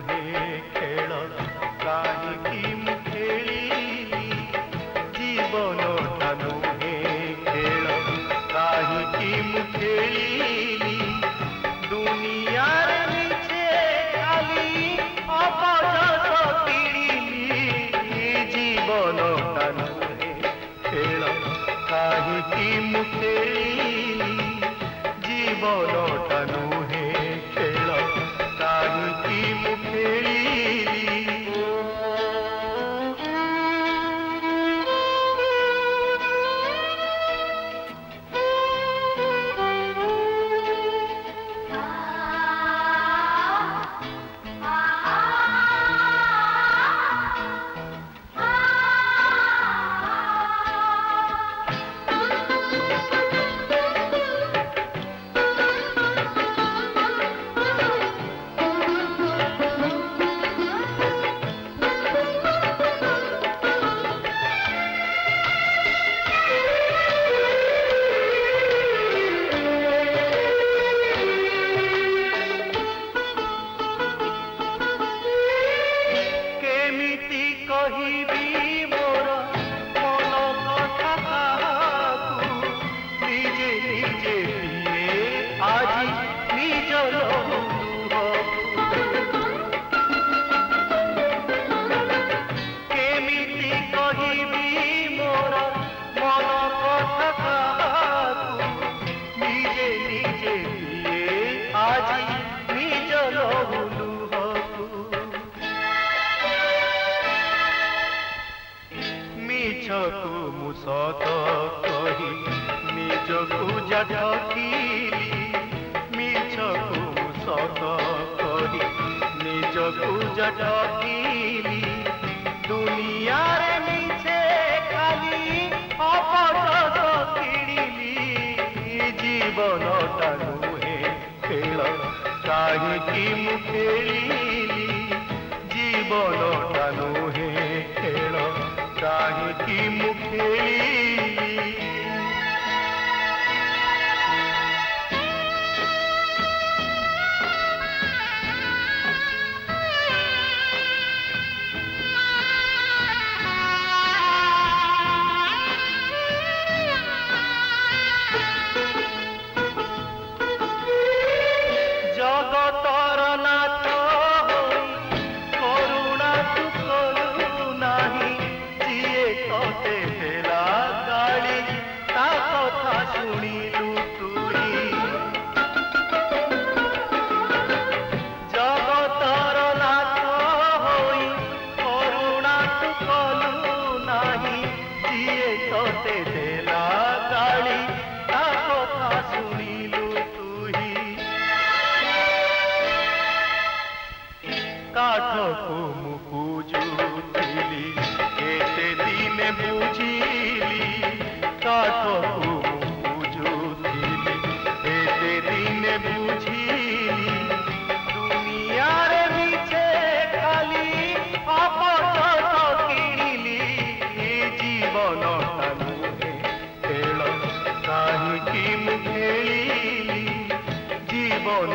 नुहे खेल काहींकी मु खेलिली जीवनटा नुहे खेल काहींकी मु खेलिली दुनिया रे नीचे खाली अपजस किणिली जीवनटा नुहे खेल काहींकी मु खेलिली जीवनटा नुहे खेल काहींकी मु खेलिली कहिबी मोर मन कथा काहाकू निजे निजे पिए आज निजर केमिति कहिबी मोर मन कथा काहाकू निजे निजे पिए आज निजर मिछकु मु सत कही निजकु जठकिली मिछकु मु सत कही निजकु जठकिली दुनिया रे मिछे खाली अपजस किणिली जीवनटा नुहे खेल काहींकी मु खेलिली जीवनटा नुहे खेल काहींकी मु खेलिली जगतर नाथ होई करुणा तू कलु नाही जिए तोते देला गाली ता कथा शुणिलु तुई जगतर नाथ होई करुणा तू कलु नाही जिए तोते देला गाली ता कथा शुणिलु काठकु मु पूजुथिली केते दिने बुझिली काठकु मु पूजुथिली केते दिने बुझिली दुनिया रे मिछे खाली अपजस किणिली जीवनटा नुहे खेल काहींकी मु खेलिली जीवन